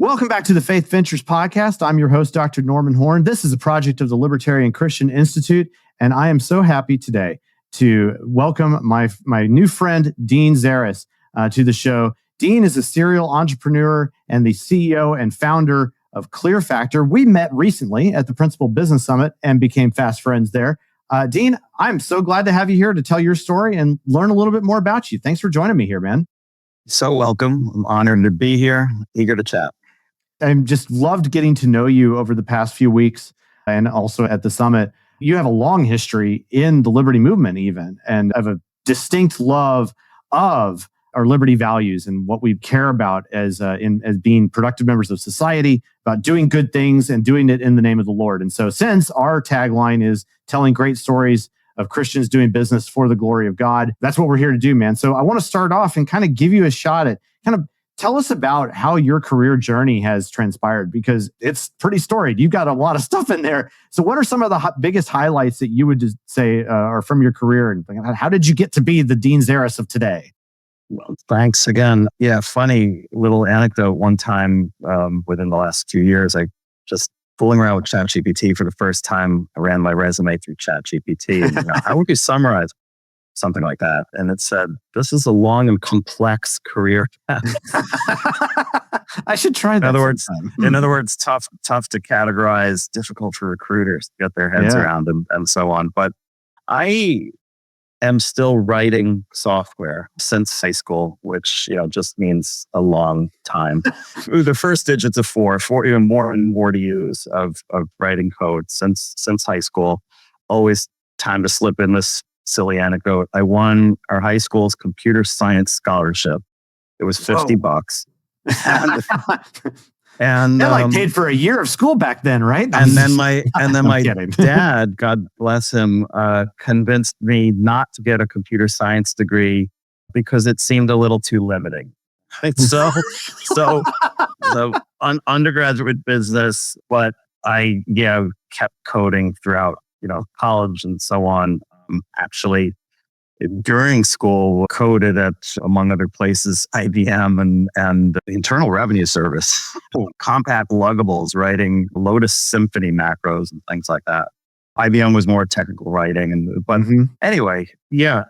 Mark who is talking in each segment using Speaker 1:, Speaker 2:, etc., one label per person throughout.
Speaker 1: Welcome back to the Faith Ventures podcast. I'm your host, Dr. Norman Horn. This is a project of the Libertarian Christian Institute, and I am so happy today to welcome my new friend, Dean Zarras, to the show. Dean is a serial entrepreneur and the CEO and founder of ClearFactor. We met recently at the Principal Business Summit and became fast friends there. Dean, I'm so glad to have you here to tell your story and learn a little bit more about you. Thanks for joining me here, man.
Speaker 2: So welcome. I'm honored to be here. Eager to chat.
Speaker 1: I've just loved getting to know you over the past few weeks and also at the summit. You have a long history in the liberty movement even, and have a distinct love of our liberty values and what we care about as being productive members of society, about doing good things and doing it in the name of the Lord. And so since our tagline is telling great stories of Christians doing business for the glory of God, that's what we're here to do, man. So I want to start off and kind of give you a shot at kind of tell us about how your career journey has transpired, because it's pretty storied. You've got a lot of stuff in there. So what are some of the biggest highlights that you would just say are from your career? And how did you get to be the Dean Zarras of today?
Speaker 2: Well, thanks again. Yeah, funny little anecdote. One time within the last few years, I just fooling around with ChatGPT for the first time. I ran my resume through ChatGPT. And, how would you summarize something like that? And it said, "This is a long and complex career path."
Speaker 1: I should try that.
Speaker 2: In other words, tough to categorize, difficult for recruiters to get their heads around, and so on. But I am still writing software since high school, which just means a long time. The first digits of four, even more and more to use of writing code since high school. Always time to slip in this silly anecdote. I won our high school's computer science scholarship. It was $50. And
Speaker 1: that paid for a year of school back then, right?
Speaker 2: And then my dad, God bless him, convinced me not to get a computer science degree because it seemed a little too limiting. So undergraduate business, but I kept coding throughout college and so on. Actually, during school, coded at, among other places, IBM and the Internal Revenue Service, compact luggables, writing Lotus Symphony macros and things like that. IBM was more technical writing. But anyway,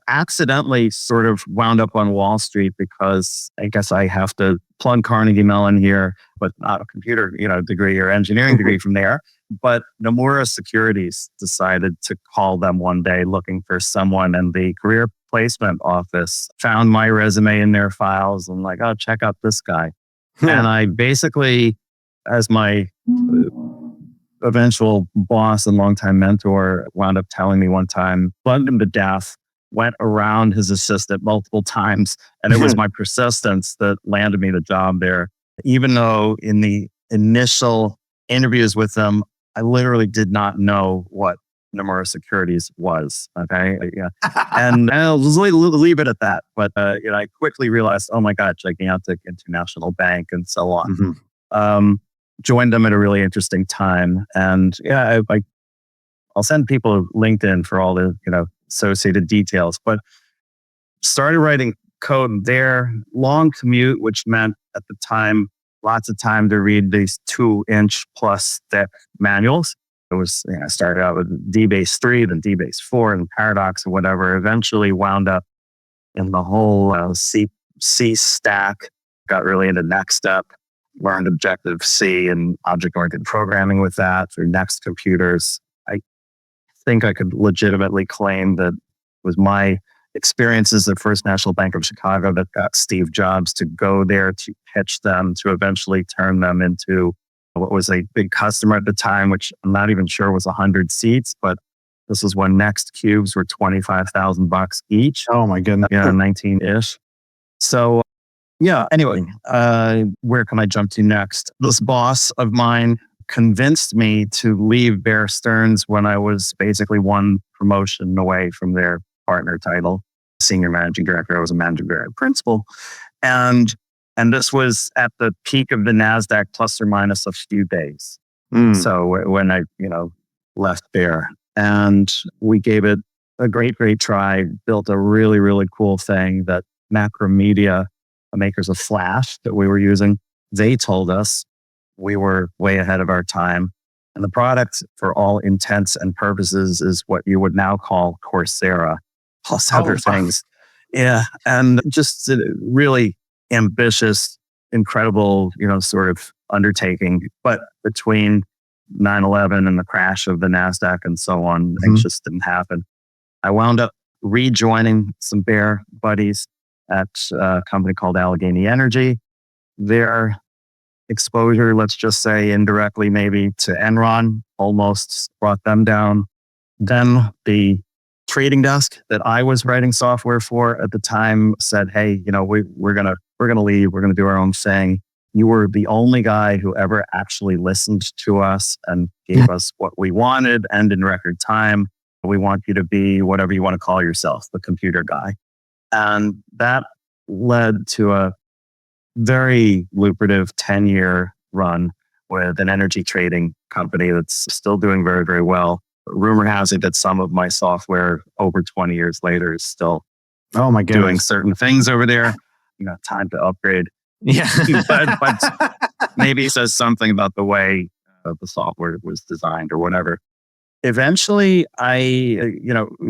Speaker 2: accidentally sort of wound up on Wall Street because I guess I have to plug Carnegie Mellon here, but not a computer degree or engineering degree from there. But Nomura Securities decided to call them one day looking for someone, and the career placement office found my resume in their files and like, oh, check out this guy. And I basically, as my eventual boss and longtime mentor wound up telling me one time, bugged him to death, went around his assistant multiple times, and it was my persistence that landed me the job there. Even though in the initial interviews with them, I literally did not know what Nomura Securities was. Okay, and I'll just leave it at that. But I quickly realized, oh my God, gigantic international bank and so on. Joined them at a really interesting time, and I'll send people LinkedIn for all the associated details. But started writing code there. Long commute, which meant at the time lots of time to read these 2-inch plus thick manuals. It was, I started out with DBase 3, then DBase 4, and Paradox and whatever. Eventually wound up in the whole C stack. Got really into Next Step, learned Objective-C and object-oriented programming with that through Next Computers. I think I could legitimately claim that it was my experiences at First National Bank of Chicago that got Steve Jobs to go there to pitch them, to eventually turn them into what was a big customer at the time, which I'm not even sure was 100 seats, but this was when Next Cubes were $25,000 each.
Speaker 1: Oh my goodness.
Speaker 2: 19-ish. So anyway, where can I jump to next? This boss of mine convinced me to leave Bear Stearns when I was basically one promotion away from their partner title, senior managing director. I was a managing director principal. And this was at the peak of the NASDAQ plus or minus a few days. So when I, left Bear, and we gave it a great try, built a really, really cool thing that Macromedia, the makers of Flash that we were using, they told us we were way ahead of our time. And the product, for all intents and purposes, is what you would now call Coursera, plus other things. Yeah. And just a really ambitious, incredible, sort of undertaking. But between 9/11 and the crash of the NASDAQ and so on, things just didn't happen. I wound up rejoining some bear buddies at a company called Allegheny Energy. Their exposure, let's just say indirectly maybe, to Enron almost brought them down. Then the trading desk that I was writing software for at the time said, "Hey, we're gonna leave. We're gonna do our own thing. You were the only guy who ever actually listened to us and gave us what we wanted, and in record time. We want you to be whatever you want to call yourself, the computer guy." And that led to a very lucrative 10-year run with an energy trading company that's still doing very, very well. Rumor has it that some of my software over 20 years later is still doing certain things over there. Time to upgrade.
Speaker 1: Yeah.
Speaker 2: but maybe it says something about the way the software was designed or whatever. Eventually,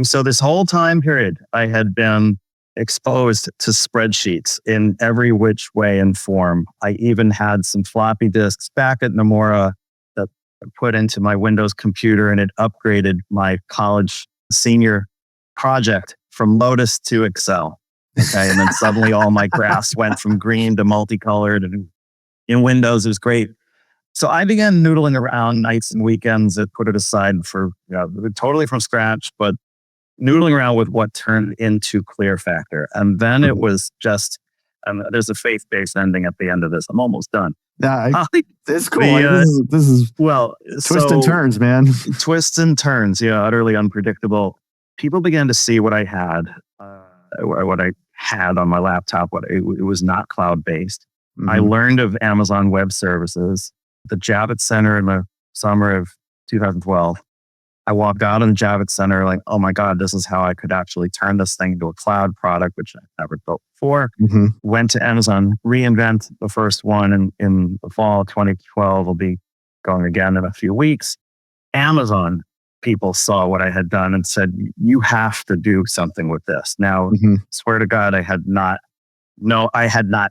Speaker 2: so this whole time period, I had been exposed to spreadsheets in every which way and form. I even had some floppy disks back at Nomura that I put into my Windows computer, and it upgraded my college senior project from Lotus to Excel. Okay. And then suddenly all my graphs went from green to multicolored, and in Windows, it was great. So I began noodling around nights and weekends and put it aside for totally from scratch, but noodling around with what turned into ClearFactor. And then it was just, there's a faith-based ending at the end of this. I'm almost done.
Speaker 1: It's cool. This is twists and turns, man.
Speaker 2: Twists and turns. Yeah. Utterly unpredictable. People began to see what I had, on my laptop. It was not cloud-based. Mm-hmm. I learned of Amazon Web Services, the Javits Center in the summer of 2012. I walked out in the Javits Center like, oh my God, this is how I could actually turn this thing into a cloud product, which I've never built before. Mm-hmm. Went to Amazon, reInvent, the first one in the fall of 2012. Will be going again in a few weeks. Amazon people saw what I had done and said, you have to do something with this. Now, swear to God, I had not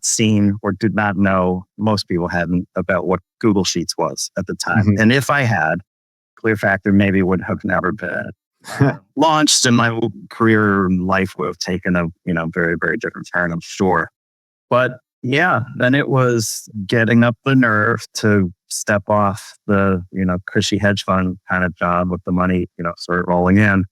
Speaker 2: seen or did not know, most people hadn't, about what Google Sheets was at the time. Mm-hmm. And if I had, ClearFactor maybe would have never been launched, and my career and life would have taken a very, very different turn, I'm sure. But yeah, then it was getting up the nerve to step off the cushy hedge fund kind of job with the money sort of rolling in,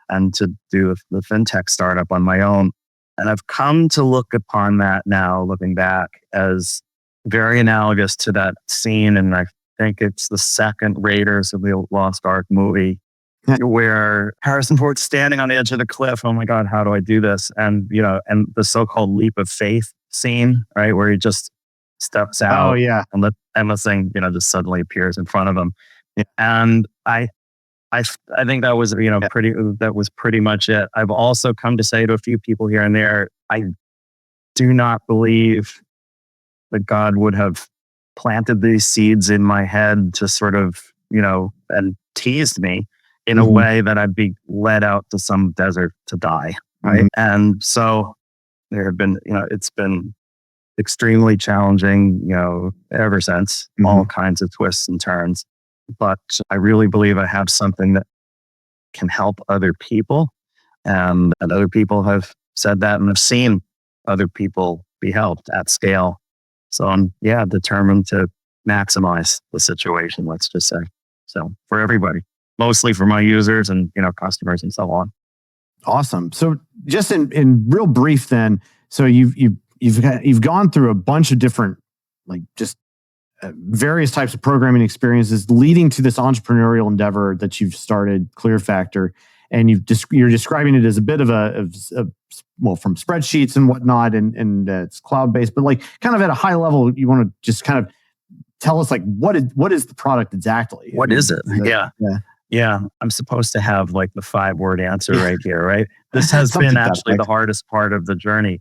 Speaker 2: and to do the fintech startup on my own. And I've come to look upon that now, looking back, as very analogous to that scene, and I think it's the second Raiders of the Lost Ark movie, where Harrison Ford's standing on the edge of the cliff. Oh my God, how do I do this? And and the so-called leap of faith scene, right, where he just steps out.
Speaker 1: Oh yeah,
Speaker 2: and the thing just suddenly appears in front of him. Yeah. And I think that was that was pretty much it. I've also come to say to a few people here and there, I do not believe that God would have planted these seeds in my head to sort of, and teased me in a way that I'd be led out to some desert to die. Right. Mm-hmm. And so there have been, it's been extremely challenging, ever since, all kinds of twists and turns. But I really believe I have something that can help other people. And other people have said that, and have seen other people be helped at scale. So I'm, determined to maximize the situation, let's just say. So for everybody, mostly for my users and, customers and so on.
Speaker 1: Awesome. So just in real brief then, so you've gone through a bunch of different, various types of programming experiences leading to this entrepreneurial endeavor that you've started, ClearFactor. And you're describing it as a bit of from spreadsheets and whatnot, and it's cloud-based, but kind of at a high level, you want to just kind of tell us what is the product exactly?
Speaker 2: What is it? Yeah. I'm supposed to have the 5-word answer right here, right? This has been actually the hardest part of the journey.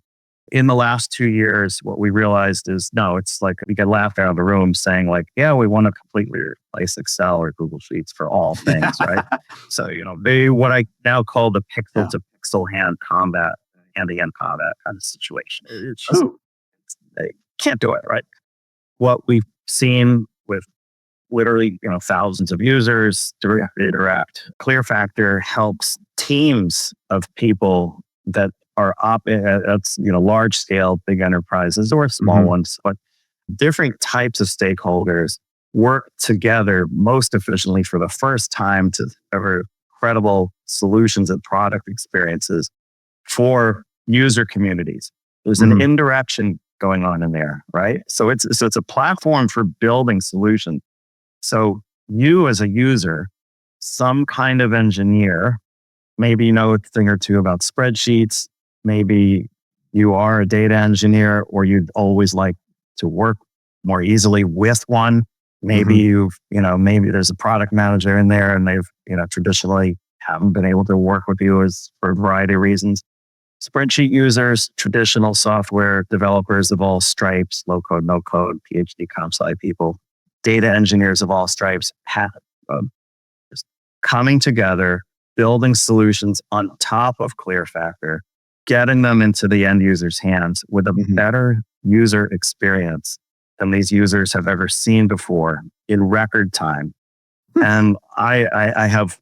Speaker 2: In the last 2 years, what we realized is no, it's like we get laughed out of the room saying like, yeah, we want to completely replace Excel or Google Sheets for all things, right? So, what I now call the pixel
Speaker 1: Yeah.
Speaker 2: to pixel hand to hand combat kind of situation. It's just,
Speaker 1: Oh,
Speaker 2: they can't do it, right? What we've seen with literally, thousands of users direct interact. ClearFactor helps teams of people that are that's large scale, big enterprises or small ones, but different types of stakeholders work together most efficiently for the first time to deliver credible solutions and product experiences for user communities. There's an indirection going on in there, right? So it's a platform for building solutions. So you as a user, some kind of engineer, maybe you know a thing or two about spreadsheets, maybe you are a data engineer or you'd always like to work more easily with one. Maybe maybe there's a product manager in there and they've, traditionally haven't been able to work with you for a variety of reasons. Spreadsheet users, traditional software developers of all stripes, low code, no code, PhD comp sci people, data engineers of all stripes have just coming together, building solutions on top of ClearFactor, getting them into the end user's hands with a better user experience than these users have ever seen before in record time. And I have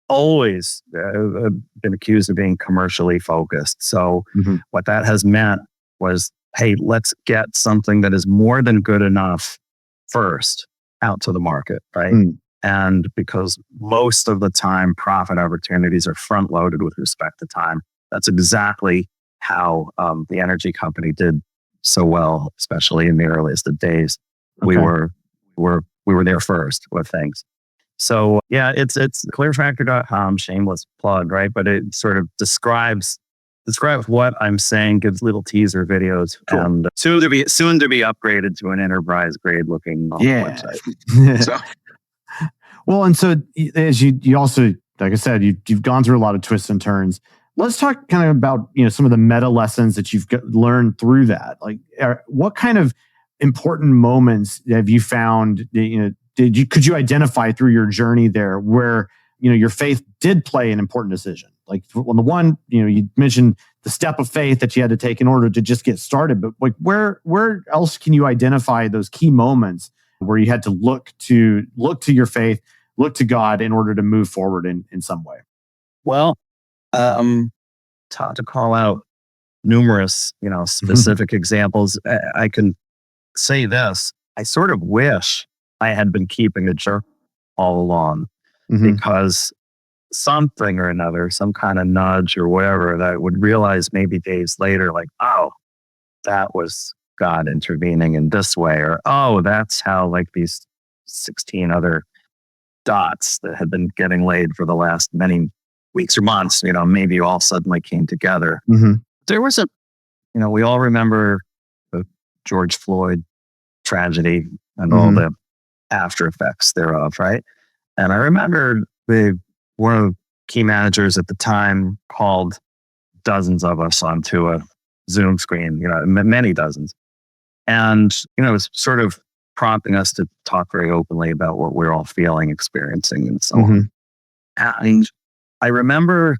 Speaker 2: always been accused of being commercially focused. So what that has meant was, hey, let's get something that is more than good enough first out to the market, right? And because most of the time profit opportunities are front loaded with respect to time, that's exactly how the energy company did so well, especially in the earliest of days. We were there first with things. So yeah, it's clearfactor.com, shameless plug, right? But it sort of describes what I'm saying, gives little teaser videos, and soon to be upgraded to an enterprise grade looking website. So
Speaker 1: well, and so as you also, like I said, you've gone through a lot of twists and turns. Let's talk kind of about some of the meta lessons that you've learned through that. Like, what kind of important moments have you found? Could you identify through your journey there where your faith did play an important decision? Like on the one, you mentioned the step of faith that you had to take in order to just get started. But like, where else can you identify those key moments where you had to look to your faith, look to God in order to move forward in some way?
Speaker 2: Well, it's hard to call out numerous, specific examples. I can say this: I sort of wish I had been keeping a journal all along, because something or another, some kind of nudge or whatever, that I would realize maybe days later, like, oh, that was God intervening in this way, or oh, that's how like these 16 other dots that had been getting laid for the last many weeks or months, maybe all suddenly came together. There was we all remember the George Floyd tragedy and all the after effects thereof, right? And I remember one of the key managers at the time called dozens of us onto a Zoom screen, many dozens. And, it was sort of prompting us to talk very openly about what we're all feeling, experiencing, and so on. And I remember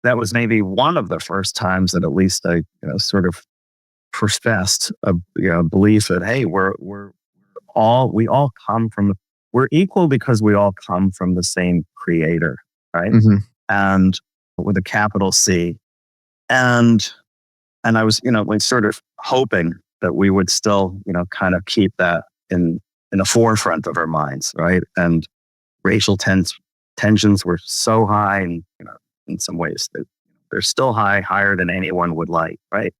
Speaker 2: that was maybe one of the first times that at least I, sort of professed a belief that, hey, we're equal because we all come from the same creator, right? And with a capital C. And I was, like sort of hoping that we would still, kind of keep that in the forefront of our minds, right? And racial tensions were so high, and in some ways that they're still higher than anyone would like, right?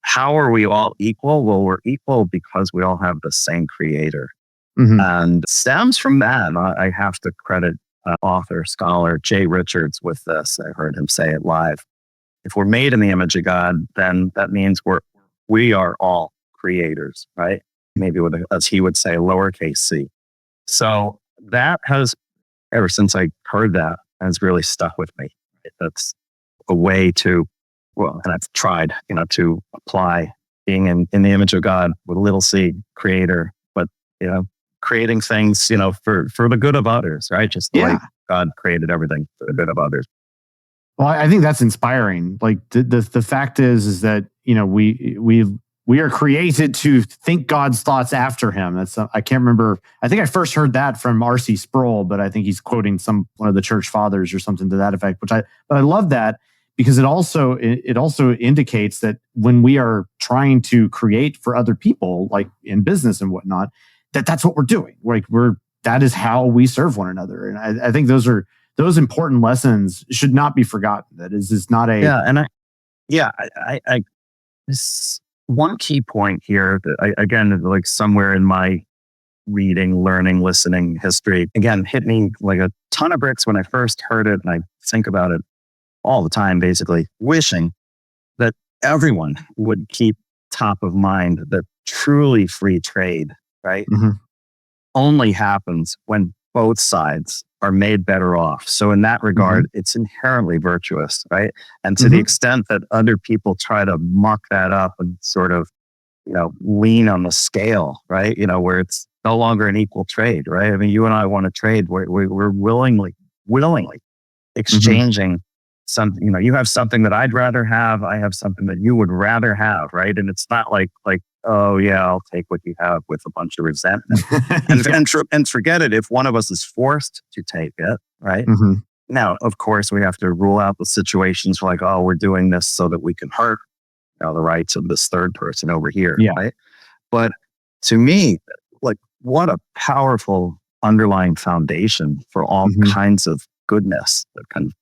Speaker 2: How are we all equal? Well, we're equal because we all have the same creator. And stems from that. I have to credit author, scholar Jay Richards with this. I heard him say it live. If we're made in the image of God, then that means we are all creators, right? Maybe with, as he would say, lowercase c. So that has, ever since I heard that, has really stuck with me. That's a way to well, and I've tried, to apply being in the image of God with a little c, creator, but, creating things, for the good of others, right? Just the way
Speaker 1: Yeah.
Speaker 2: God created everything for the good of others.
Speaker 1: Well, I think that's inspiring. Like the fact is that, we are created to think God's thoughts after him. That's I can't remember. I think I first heard that from R.C. Sproul, but I think he's quoting one of the church fathers or something to that effect. But I love that because it also indicates that when we are trying to create for other people, like in business and whatnot, that's what we're doing. Like that is how we serve one another. And I think those important lessons should not be forgotten. That is not a
Speaker 2: I this one key point here that again, like somewhere in my reading, learning, listening history, again, hit me like a ton of bricks when I first heard it. And I think about it all the time, basically wishing that everyone would keep top of mind that truly free trade, right?
Speaker 1: Mm-hmm.
Speaker 2: Only happens when both sides are made better off. So in that regard, it's inherently virtuous, right? And to the extent that other people try to muck that up and sort of, lean on the scale, right? Where it's no longer an equal trade, right? I mean, you and I want to trade. We're willingly exchanging something. You have something that I'd rather have. I have something that you would rather have, right? And it's not like, oh yeah, I'll take what you have with a bunch of resentment. and forget it if one of us is forced to take it, right? Now, of course, we have to rule out the situations like, oh, we're doing this so that we can hurt the rights of this third person over here, right? But to me, like, what a powerful underlying foundation for all kinds of goodness that can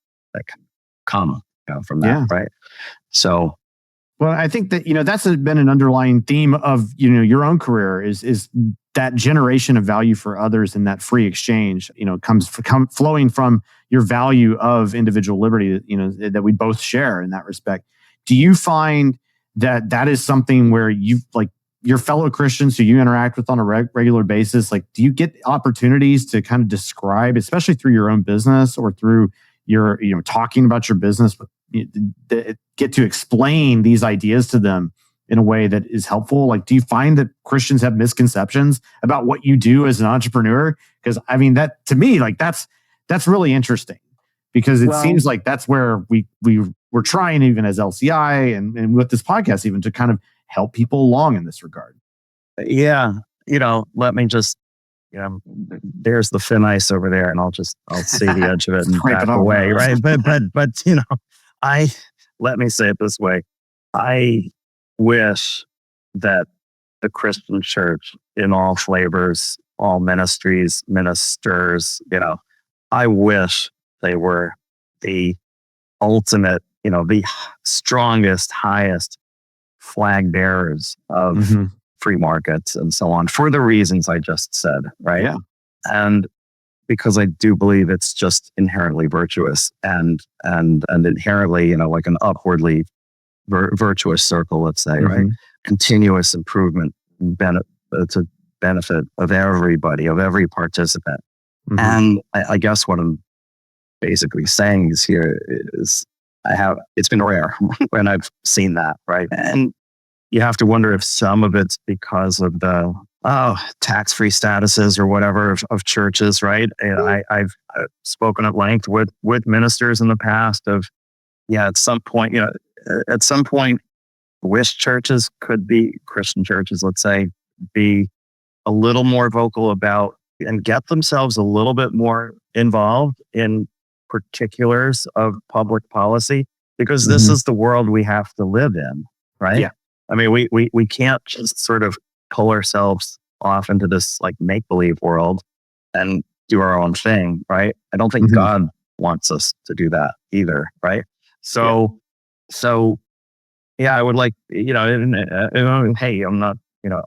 Speaker 2: come from that, right? So,
Speaker 1: well, I think that that's been an underlying theme of your own career is that generation of value for others and that free exchange. Comes flowing from your value of individual liberty. That we both share in that respect. Do you find that is something where you like your fellow Christians who you interact with on a regular basis? Like, do you get opportunities to kind of describe, especially through your own business or through your talking about your business, get to explain these ideas to them in a way that is helpful? Like, do you find that Christians have misconceptions about what you do as an entrepreneur? Because I mean, that to me, like that's really interesting because it seems like that's where we're trying, even as LCI and with this podcast, even to kind of help people along in this regard.
Speaker 2: Yeah. Let me just, there's the thin ice over there and I'll see the edge of it and back away. Right. But, let me say it this way. I wish that the Christian church in all flavors, all ministries, ministers, I wish they were the ultimate, the strongest, highest flag bearers of free markets and so on for the reasons I just said, right?
Speaker 1: Yeah.
Speaker 2: And because I do believe it's just inherently virtuous and inherently, like an upwardly virtuous circle, let's say, right? Continuous improvement to benefit of everybody, of every participant. And I guess what I'm basically saying is here is it's been rare when I've seen that, right? And you have to wonder if some of it's because of the tax-free statuses or whatever of churches, right? And I've spoken at length with ministers in the past of, at some point, wish churches could be, Christian churches, let's say, be a little more vocal about and get themselves a little bit more involved in particulars of public policy, because this is the world we have to live in, right?
Speaker 1: Yeah.
Speaker 2: I mean, we can't just sort of pull ourselves off into this like make-believe world and do our own thing, right? I don't think God wants us to do that either, right? So I would like, hey, I'm not,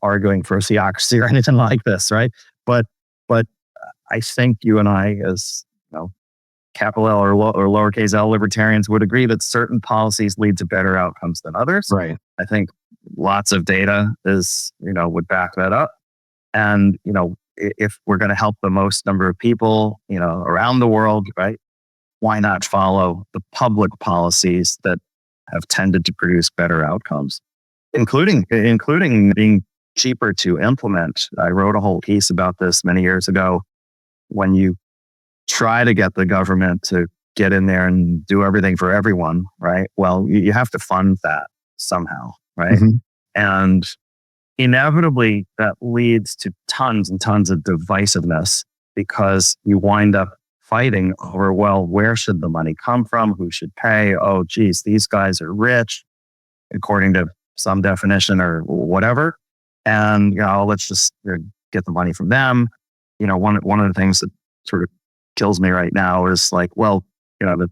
Speaker 2: arguing for a theocracy or anything like this, right? But I think you and I, as capital L or lowercase l libertarians, would agree that certain policies lead to better outcomes than others.
Speaker 1: Right.
Speaker 2: I think lots of data would back that up. And, if we're going to help the most number of people, around the world, right, why not follow the public policies that have tended to produce better outcomes, including being cheaper to implement. I wrote a whole piece about this many years ago. When you try to get the government to get in there and do everything for everyone, right? Well, you have to fund that somehow, right?
Speaker 1: Mm-hmm.
Speaker 2: And inevitably that leads to tons and tons of divisiveness because you wind up fighting over, well, where should the money come from? Who should pay? Oh, geez, these guys are rich according to some definition or whatever. And, let's just get the money from them. One of the things that sort of kills me right now is like, well, the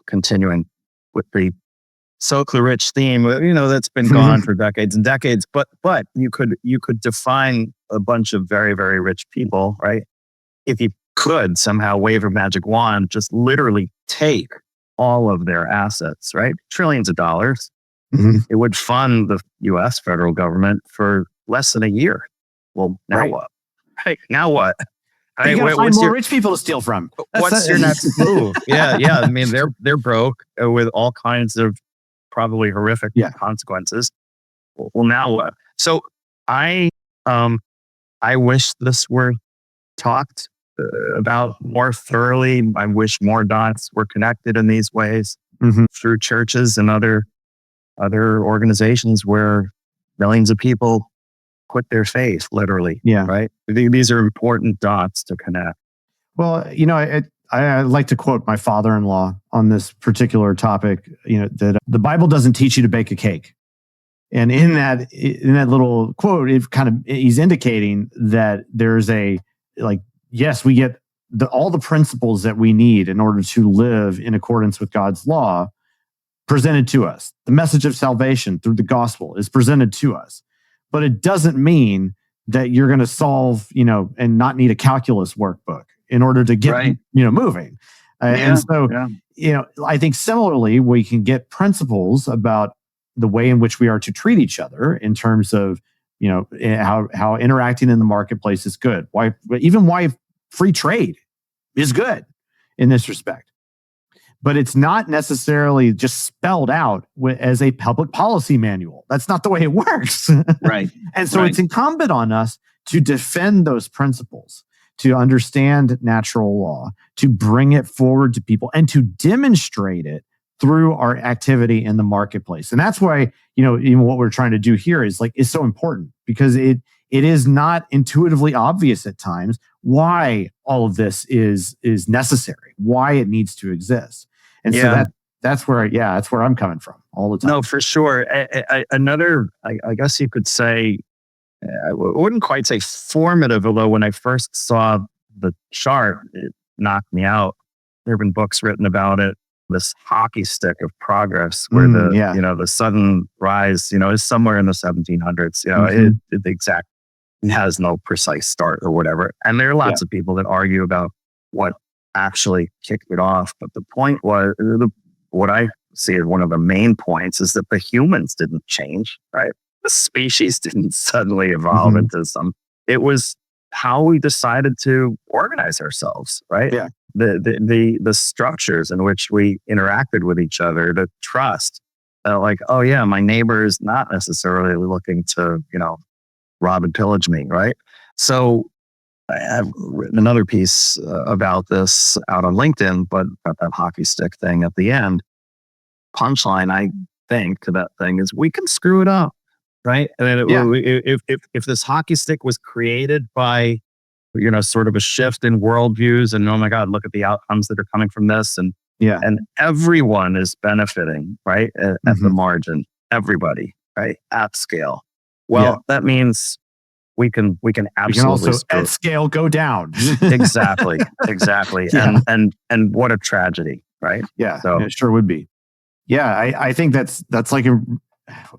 Speaker 2: continuing with the so rich theme, that's been gone for decades and decades. But you could define a bunch of very, very rich people, right? If you could somehow wave a magic wand, just literally take all of their assets, right? Trillions of dollars.
Speaker 1: Mm-hmm.
Speaker 2: It would fund the US federal government for less than a year. Well, now what? Hey, now what?
Speaker 1: You gotta find more rich people to steal from.
Speaker 2: What's your next move? Yeah. I mean, they're broke with all kinds of probably horrific consequences. Well, now what? So I wish this were talked about more thoroughly. I wish more dots were connected in these ways through churches and other organizations where millions of people put their faith, literally.
Speaker 1: Yeah.
Speaker 2: Right. These are important dots to connect.
Speaker 1: Well, I like to quote my father-in-law on this particular topic, that the Bible doesn't teach you to bake a cake. And in that little quote, he's indicating that there's yes, we get all the principles that we need in order to live in accordance with God's law presented to us. The message of salvation through the gospel is presented to us. But it doesn't mean that you're going to solve, and not need a calculus workbook in order to get, moving. And so, I think similarly, we can get principles about the way in which we are to treat each other in terms of, how interacting in the marketplace is good. Why free trade is good in this respect. But it's not necessarily just spelled out as a public policy manual. That's not the way it works.
Speaker 2: Right.
Speaker 1: And so it's incumbent on us to defend those principles, to understand natural law, to bring it forward to people, and to demonstrate it through our activity in the marketplace. And that's why, even what we're trying to do here is so important, because it is not intuitively obvious at times why all of this is necessary, why it needs to exist. And so that's where I'm coming from all the time.
Speaker 2: No, for sure. I guess you could say, I wouldn't quite say formative, although when I first saw the chart, it knocked me out. There have been books written about it. This hockey stick of progress, where the sudden rise, is somewhere in the 1700s. It has no precise start or whatever. And there are lots of people that argue about what actually kicked it off. But the point was, what I see as one of the main points is that the humans didn't change, right? The species didn't suddenly evolve into it was how we decided to organize ourselves, right?
Speaker 1: Yeah.
Speaker 2: The structures in which we interacted with each other, the trust, my neighbor is not necessarily looking to, rob and pillage me, right? So I have written another piece about this out on LinkedIn, but about that hockey stick thing at the end. Punchline, I think, to that thing is we can screw it up, right? And if this hockey stick was created by, sort of a shift in worldviews, and oh my God, look at the outcomes that are coming from this, and everyone is benefiting, right? At the margin, everybody, right? At scale. Well, that means we can absolutely. We can also
Speaker 1: at scale go down.
Speaker 2: Exactly. Yeah. And what a tragedy, right?
Speaker 1: Yeah, it sure would be. Yeah, I think that's it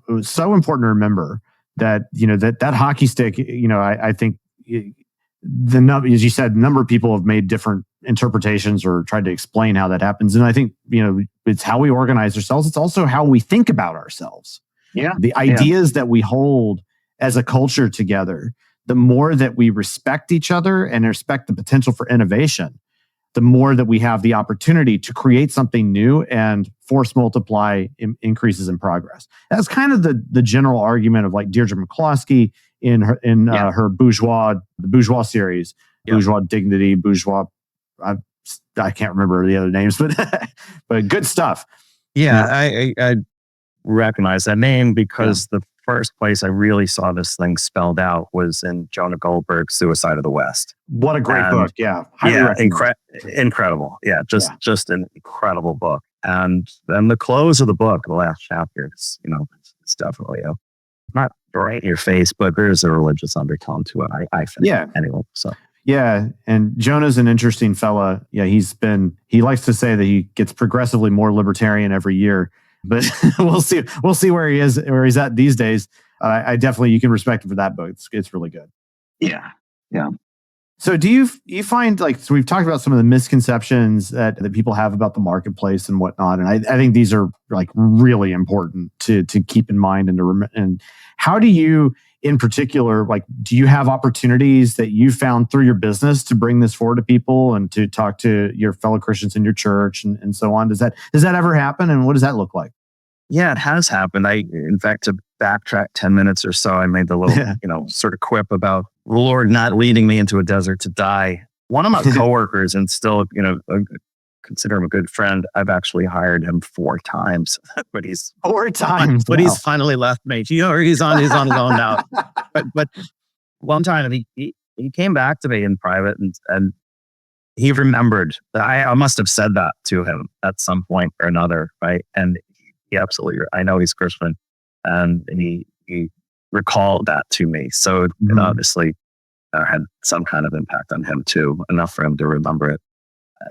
Speaker 1: was so important to remember that that hockey stick. I think as you said, a number of people have made different interpretations or tried to explain how that happens, and I think it's how we organize ourselves. It's also how we think about ourselves.
Speaker 2: Yeah,
Speaker 1: the ideas that we hold as a culture together, the more that we respect each other and respect the potential for innovation, the more that we have the opportunity to create something new and force multiply increases in progress. That's kind of the general argument of like Deirdre McCloskey in her the Bourgeois series, Bourgeois Dignity, Bourgeois. I can't remember the other names, but good stuff.
Speaker 2: Yeah, I recognize that name because the first place I really saw this thing spelled out was in Jonah Goldberg's Suicide of the West.
Speaker 1: What a great book. Yeah.
Speaker 2: Incredible. Yeah. Just an incredible book. And then the close of the book, the last chapter, it's definitely not right in your face, but there's a religious undertone to it. I think. Yeah. Anyway, so.
Speaker 1: Yeah. And Jonah's an interesting fella. Yeah. He likes to say that he gets progressively more libertarian every year, but we'll see where he's at these days. I definitely, you can respect him for that book. It's really good.
Speaker 2: Yeah. Yeah.
Speaker 1: So do you find so we've talked about some of the misconceptions that people have about the marketplace and whatnot. And I think these are like really important to keep in mind and how do you, in particular, do you have opportunities that you found through your business to bring this forward to people and to talk to your fellow Christians in your church and so on? Does that ever happen? And what does that look like?
Speaker 2: Yeah, it has happened. In fact, to backtrack 10 minutes or so, I made the little, sort of quip about the Lord not leading me into a desert to die. One of my coworkers, and still, consider him a good friend, I've actually hired him 4 times, but he's
Speaker 1: 4 times,
Speaker 2: but he's finally left me. He's on his own now. But one time he came back to me in private and he remembered that I must have said that to him at some point or another, right? And he absolutely, I know he's Christian, and he recalled that to me. So it obviously had some kind of impact on him too, enough for him to remember it.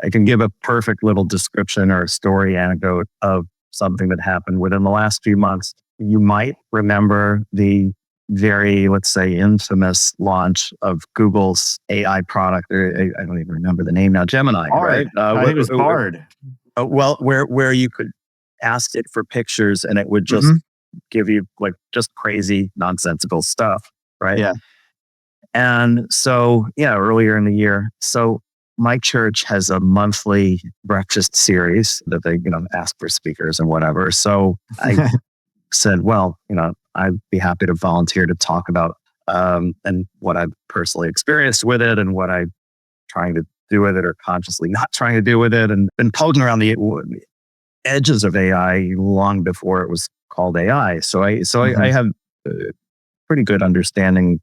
Speaker 2: I can give a perfect little description or a story anecdote of something that happened within the last few months. You might remember the very, let's say, infamous launch of Google's AI product. I don't even remember the name now. Gemini,
Speaker 1: Bard.
Speaker 2: Right?
Speaker 1: I think it was Bard.
Speaker 2: Well, where you could ask it for pictures and it would just give you just crazy, nonsensical stuff, right?
Speaker 1: Yeah.
Speaker 2: And so, earlier in the year, so my church has a monthly breakfast series that they, ask for speakers and whatever. So I said, well, I'd be happy to volunteer to talk about and what I've personally experienced with it and what I'm trying to do with it or consciously not trying to do with it, and been poking around the edges of AI long before it was called AI. So I have a pretty good understanding,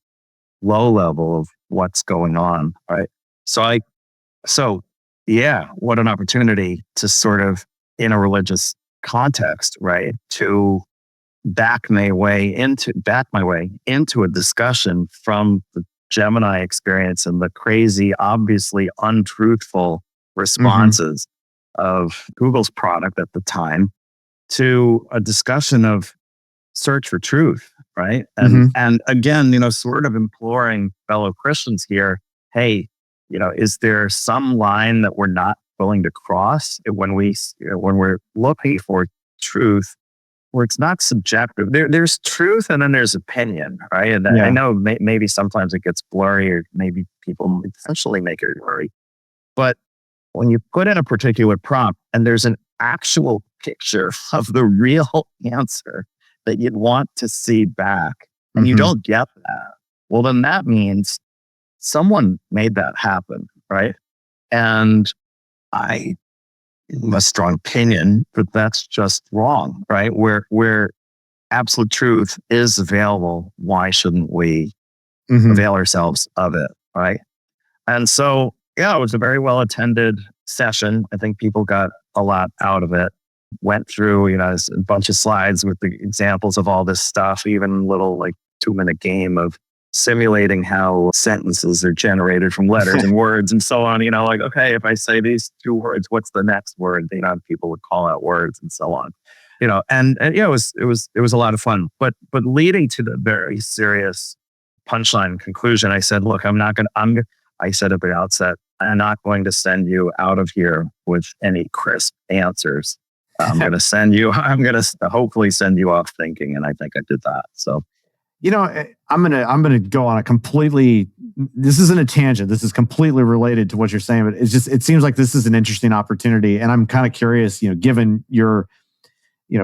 Speaker 2: low level, of what's going on, right? So what an opportunity to sort of, in a religious context, right, to back my way into a discussion from the Gemini experience and the crazy, obviously untruthful responses of Google's product at the time, to a discussion of search for truth, right? And again, sort of imploring fellow Christians here, hey, is there some line that we're not willing to cross when we're looking for truth, where it's not subjective? There's truth and then there's opinion, right? And I know maybe sometimes it gets blurry, or maybe people essentially make it blurry. But when you put in a particular prompt and there's an actual picture of the real answer that you'd want to see back, and you don't get that, well, then that means someone made that happen, right? And I have a strong opinion that that's just wrong, right? Where absolute truth is available, why shouldn't we avail ourselves of it, right? And so, it was a very well attended session. I think people got a lot out of it. Went through, a bunch of slides with the examples of all this stuff, even a little 2-minute game of simulating how sentences are generated from letters and words and so on. Okay, if I say these 2 words, what's the next word? People would call out words and so on. And it was a lot of fun. But leading to the very serious punchline conclusion, I said, look, I said at the outset, I'm not going to send you out of here with any crisp answers. I'm going to hopefully send you off thinking. And I think I did that. So.
Speaker 1: I'm gonna go on a completely. This isn't a tangent. This is completely related to what you're saying, but it seems like this is an interesting opportunity, and I'm kind of curious. Given your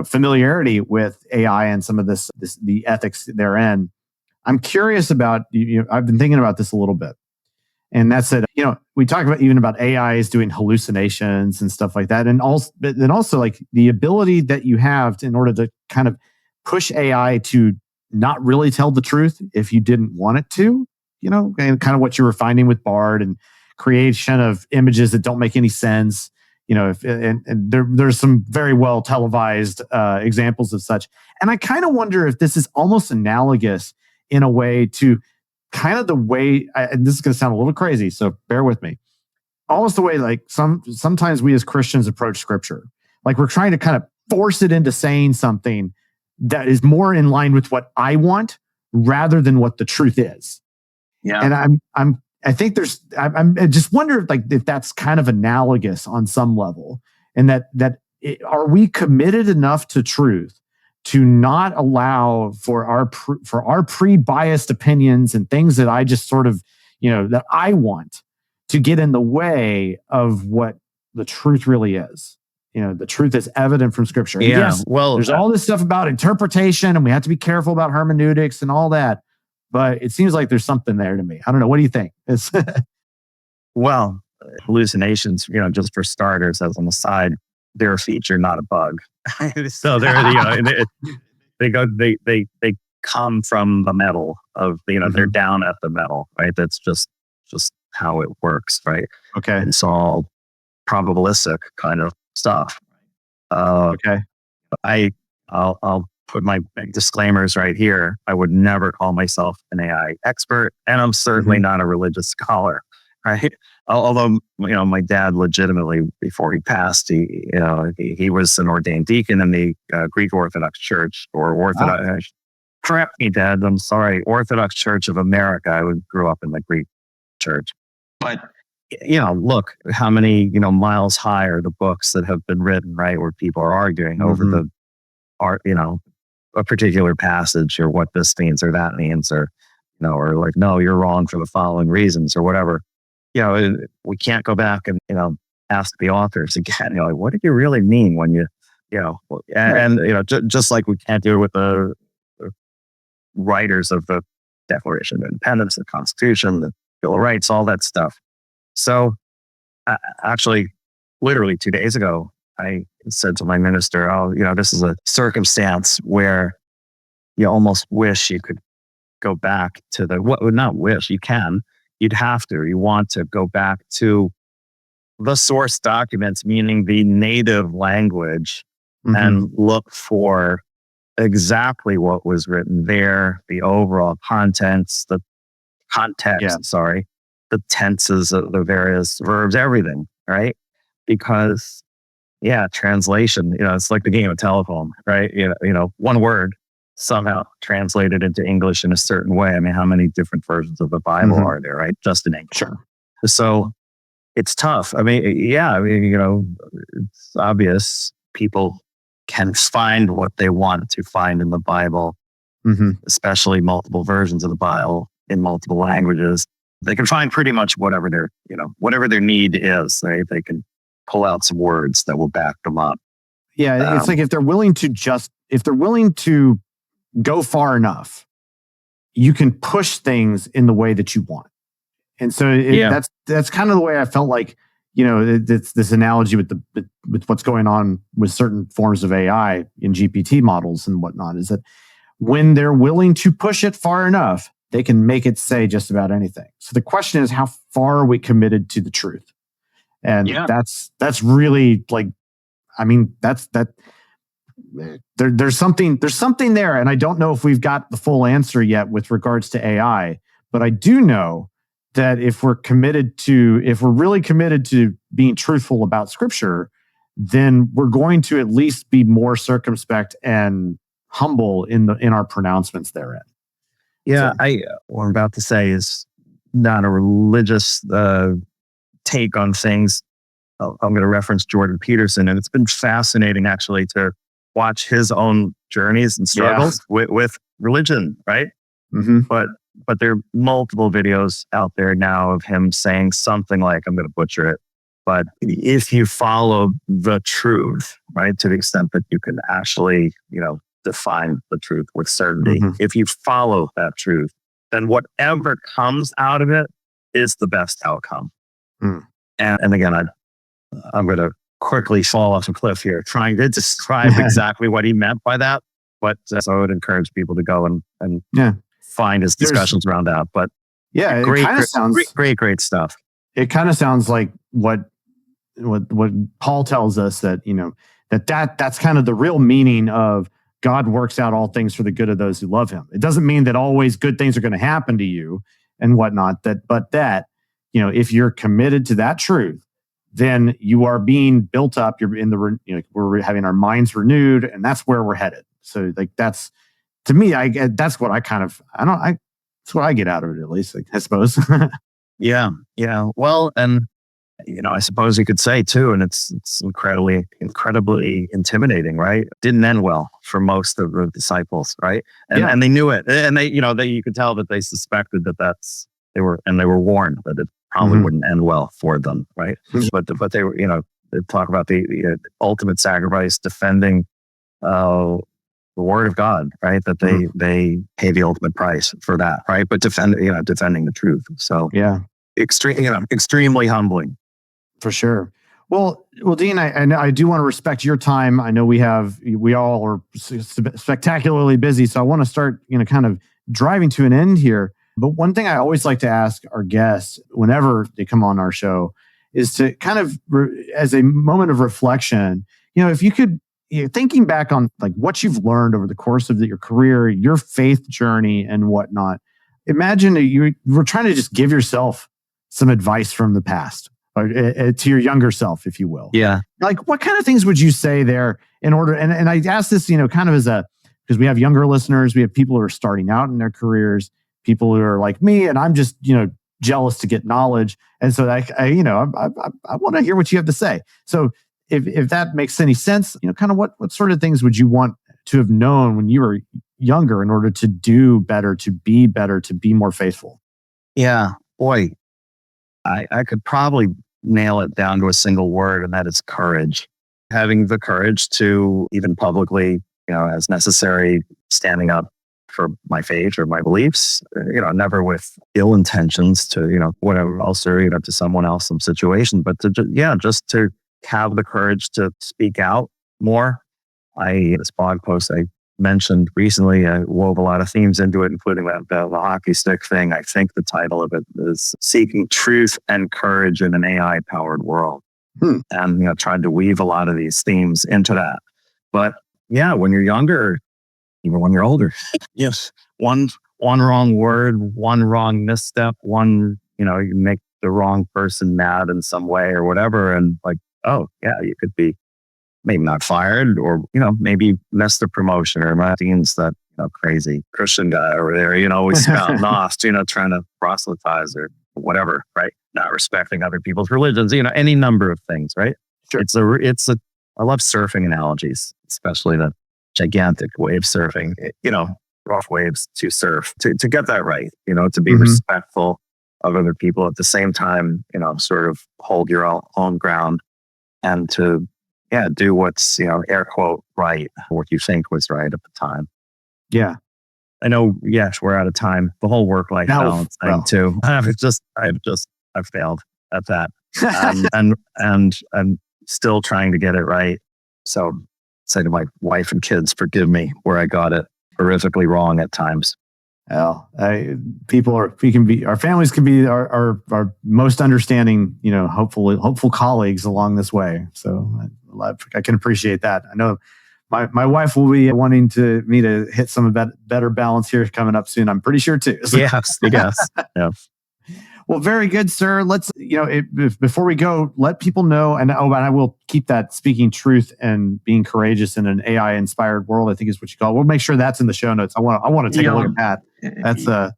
Speaker 1: familiarity with AI and some of the ethics therein, I'm curious about. I've been thinking about this a little bit, and that's it. We talk about even about AIs doing hallucinations and stuff like that, and also like the ability that you have in order to kind of push AI to not really tell the truth if you didn't want it to, and kind of what you were finding with Bard and creation of images that don't make any sense. And there's some very well televised examples of such. And I kind of wonder if this is almost analogous in a way to kind of the way, and this is going to sound a little crazy, so bear with me. Almost the way like sometimes we as Christians approach scripture. Like we're trying to kind of force it into saying something that is more in line with what I want rather than what the truth is.
Speaker 2: Yeah.
Speaker 1: And I just wonder if that's kind of analogous on some level, and are we committed enough to truth to not allow for our pre-biased opinions and things that I just sort of, that I want to get in the way of what the truth really is. The truth is evident from scripture. And yes, there's all this stuff about interpretation and we have to be careful about hermeneutics and all that. But it seems like there's something there to me. I don't know. What do you think?
Speaker 2: Well, hallucinations, just for starters, as an aside, they're a feature, not a bug. So they come from the metal of, they're down at the metal, right? That's just how it works, right?
Speaker 1: Okay.
Speaker 2: It's all probabilistic kind of stuff.
Speaker 1: Okay.
Speaker 2: I'll put my disclaimers right here. I would never call myself an AI expert, and I'm certainly not a religious scholar, right? Although, my dad legitimately, before he passed, he was an ordained deacon in the Greek Orthodox Church, or Orthodox. Correct me, Dad. I'm sorry. Orthodox Church of America. I grew up in the Greek Church, but look how many miles high are the books that have been written, right, where people are arguing over the art, a particular passage or what this means or that means, or or like, no, you're wrong for the following reasons or whatever. We can't go back and ask the authors again. Like, what did you really mean when you just like we can't do it with the writers of the Declaration of Independence, the Constitution, the Bill of Rights, all that stuff. So actually, literally 2 days ago, I said to my minister, this is a circumstance where you almost wish you could go back to not wish, you can, you'd have to, you want to go back to the source documents, meaning the native language, and look for exactly what was written there, the overall contents, the context, the tenses of the various verbs, everything, right? Because translation, it's like the game of telephone, right? One word somehow translated into English in a certain way. I mean, how many different versions of the Bible are there, right? Just in English.
Speaker 1: Sure.
Speaker 2: So it's tough. I mean, it's obvious people can find what they want to find in the Bible, especially multiple versions of the Bible in multiple languages. They can find pretty much whatever their need is. They can pull out some words that will back them up.
Speaker 1: Yeah, it's like if they're willing to go far enough, you can push things in the way that you want. And so that's kind of the way I felt like, it's this analogy with what's going on with certain forms of AI in GPT models and whatnot, is that when they're willing to push it far enough, they can make it say just about anything. So the question is, how far are we committed to the truth? And that's really like, I mean, there's something there. And I don't know if we've got the full answer yet with regards to AI, but I do know that if we're really committed to being truthful about scripture, then we're going to at least be more circumspect and humble in our pronouncements therein.
Speaker 2: Yeah, what I'm about to say is not a religious take on things. I'm going to reference Jordan Peterson, and it's been fascinating actually to watch his own journeys and struggles with religion, right?
Speaker 1: Hmm.
Speaker 2: But there are multiple videos out there now of him saying something like, I'm going to butcher it, but if you follow the truth, right, to the extent that you can actually, define the truth with certainty,
Speaker 1: Hmm.
Speaker 2: if you follow that truth, then whatever comes out of it is the best outcome.
Speaker 1: Mm.
Speaker 2: And again, I'm going to quickly fall off a cliff here, trying to describe exactly what he meant by that. But so I would encourage people to go and
Speaker 1: Yeah.
Speaker 2: find his discussions around that. But
Speaker 1: Yeah, it
Speaker 2: great,
Speaker 1: kind of
Speaker 2: great,
Speaker 1: sounds.
Speaker 2: great stuff.
Speaker 1: It kind of sounds like what Paul tells us, that that's kind of the real meaning of God works out all things for the good of those who love Him. It doesn't mean that always good things are going to happen to you and whatnot. But if you're committed to that truth, then you are being built up. You're in the we're having our minds renewed, and that's where we're headed. So like that's, to me, that's what I kind of that's what I get out of it, at least, I suppose.
Speaker 2: Yeah. Yeah. Well, and I suppose you could say too, and it's incredibly intimidating, right? Didn't end well for most of the disciples, right? And they knew it, and you could tell that they suspected they were warned that it probably wouldn't end well for them, right? But they were, they talk about the ultimate sacrifice, defending the word of God, right? That they pay the ultimate price for that, right? But defending the truth. So
Speaker 1: Yeah.
Speaker 2: Extremely humbling.
Speaker 1: For sure. Well, Dean, I do want to respect your time. I know we all are spectacularly busy, so I want to start, kind of driving to an end here. But one thing I always like to ask our guests whenever they come on our show is to kind of, as a moment of reflection, if you could, thinking back on like what you've learned over the course of your career, your faith journey and whatnot, imagine that you were trying to just give yourself some advice from the past, or to your younger self, if you will.
Speaker 2: Yeah.
Speaker 1: Like, what kind of things would you say there in order? And I ask this, kind of because we have younger listeners, we have people who are starting out in their careers, people who are like me, and I'm just, jealous to get knowledge. And so I want to hear what you have to say. So if that makes any sense, kind of what sort of things would you want to have known when you were younger in order to do better, to be more faithful?
Speaker 2: Yeah. Boy, I could probably nail it down to a single word, and that is courage. Having the courage to, even publicly, as necessary, standing up for my faith or my beliefs, never with ill intentions to, whatever else, or, to someone else, some situation, but just to have the courage to speak out more. This blog post I mentioned recently, I wove a lot of themes into it, including the hockey stick thing. I think the title of it is Seeking Truth and Courage in an AI-Powered World. And, tried to weave a lot of these themes into that. But yeah, when you're younger, even when you're older, yes, one wrong word, one wrong misstep, you make the wrong person mad in some way or whatever. And like, oh yeah, you could be maybe not fired, or, maybe missed the promotion, or my Dean's that crazy Christian guy over there, always spouting off, trying to proselytize or whatever, right? Not respecting other people's religions, any number of things, right?
Speaker 1: Sure.
Speaker 2: I love surfing analogies, especially the gigantic wave surfing, rough waves to surf, to get that right, to be respectful of other people at the same time, sort of hold your own ground, and to do what's, air quote, right, what you think was right at the time.
Speaker 1: Yeah.
Speaker 2: I know, yes, we're out of time. The whole work-life balance thing too. I've failed at that. And I'm still trying to get it right. So say to my wife and kids, forgive me where I got it horrifically wrong at times.
Speaker 1: Well, our families can be our most understanding, hopeful colleagues along this way. So I can appreciate that. I know my wife will be wanting me to hit some of that better balance here coming up soon. I'm pretty sure too.
Speaker 2: Yes. Yeah.
Speaker 1: Well, very good, sir. Let's, before we go, let people know, and I will keep that speaking truth and being courageous in an AI inspired world, I think is what you call it. We'll make sure that's in the show notes. I want to take a look at that. That's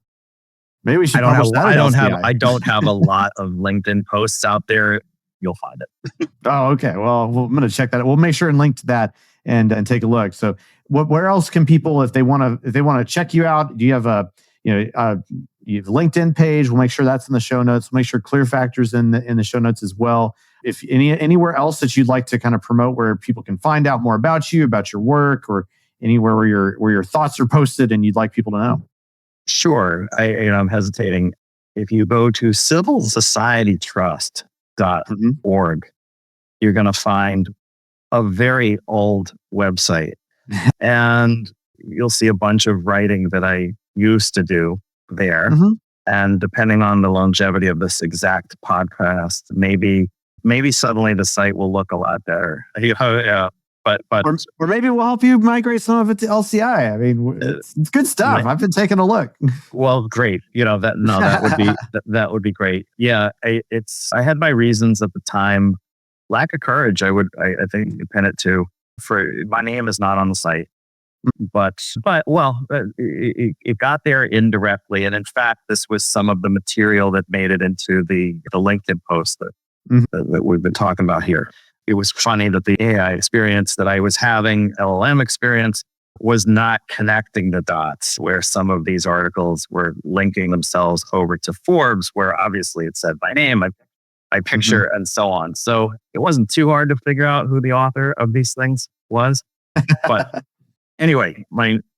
Speaker 1: maybe we should publish that.
Speaker 2: I don't have a lot of LinkedIn posts out there. You'll find it.
Speaker 1: Oh, okay. Well, I'm going to check that out. We'll make sure and link to that and take a look. So where else can people, if they want to check you out, do you have you have a LinkedIn page. We'll make sure that's in the show notes. We'll make sure ClearFactor's in the show notes as well. If anywhere else that you'd like to kind of promote where people can find out more about you, about your work, or anywhere where your thoughts are posted and you'd like people to know.
Speaker 2: Sure. I'm hesitating. If you go to civilsocietytrust.org, you're going to find a very old website. And you'll see a bunch of writing that I used to do there. And depending on the longevity of this exact podcast, maybe suddenly the site will look a lot better. But
Speaker 1: or maybe we'll help you migrate some of it to LCI. I mean, it's good stuff. I've been taking a look.
Speaker 2: Well, great. That would be great. Yeah, I had my reasons at the time. Lack of courage, I think you pin it to. For my name is not on the site, but it got there indirectly. And in fact, this was some of the material that made it into the LinkedIn post that we've been talking about here. It was funny that the AI experience that I was having, LLM experience, was not connecting the dots where some of these articles were linking themselves over to Forbes, where obviously it said my name, my picture, and so on. So it wasn't too hard to figure out who the author of these things was. But anyway,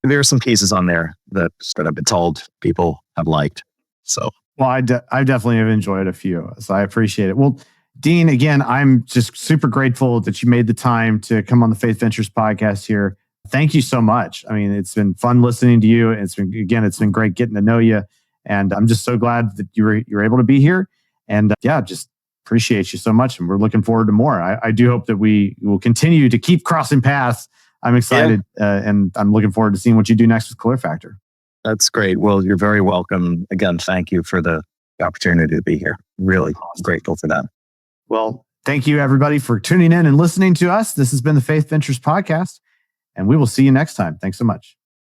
Speaker 2: there are some pieces on there that I've been told people have liked. So,
Speaker 1: well, I definitely have enjoyed a few, so I appreciate it. Well, Dean, again, I'm just super grateful that you made the time to come on the Faith Ventures podcast here. Thank you so much. I mean, it's been fun listening to you. It's been great getting to know you. And I'm just so glad that you were able to be here. And just appreciate you so much. And we're looking forward to more. I do hope that we will continue to keep crossing paths. I'm excited and I'm looking forward to seeing what you do next with ClearFactor.
Speaker 2: That's great. Well, you're very welcome. Again, thank you for the opportunity to be here. Really grateful for that.
Speaker 1: Well, thank you everybody for tuning in and listening to us. This has been the Faith Ventures podcast, and we will see you next time. Thanks so much.